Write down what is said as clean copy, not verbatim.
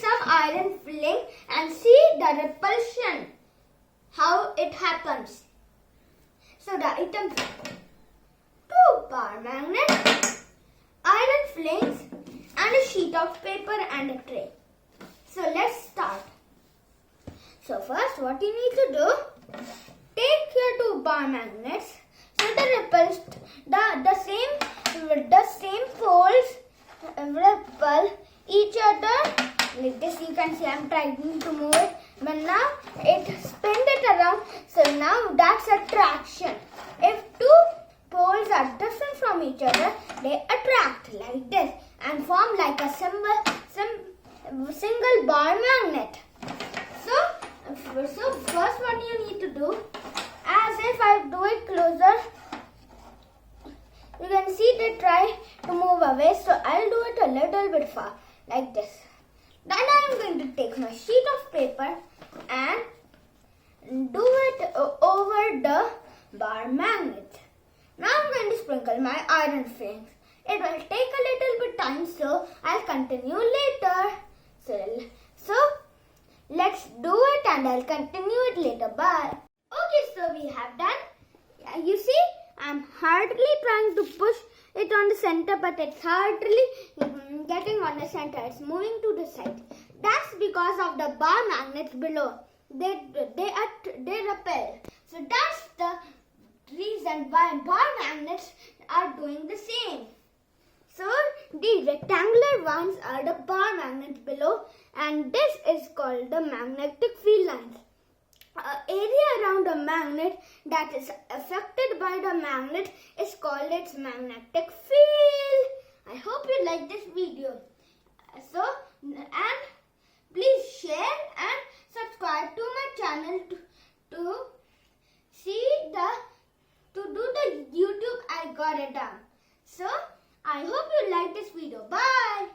some iron filling and see the repulsion, how it happens. So the items: 2 bar magnets, iron fillings, and a sheet of paper and a tray. So let's start. So first, what you need to do, take your 2 bar magnets. So the same poles repel each other. Like this, you can see I'm trying to move it, but now it spins it around. So now that's attraction. If 2 poles are different from each other, they attract like this and form like a single bar magnet. So first what you need to do, as if I do it closer, you can see they try to move away. So I'll do it a little bit far like this. Then I'm going to take my sheet of paper and do it over the bar magnet. Now I'm going to sprinkle my iron fillings. It will take a little bit time, so I'll continue later. So let's do it and I'll continue it later. Bye. Okay, so we have done. You see, I'm hardly trying to push it on the center, but it's hardly getting on the center. It's moving to the side. That's because of the bar magnets below. They repel. So that's the reason why bar magnets are doing the same. So the rectangular ones are the bar magnets below, and this is called the magnetic field lines. Area around a magnet that is affected by the magnet is called its magnetic field. I hope you like this video. So, and please share and subscribe to my channel to do the YouTube algorithm. So, I hope you like this video. Bye.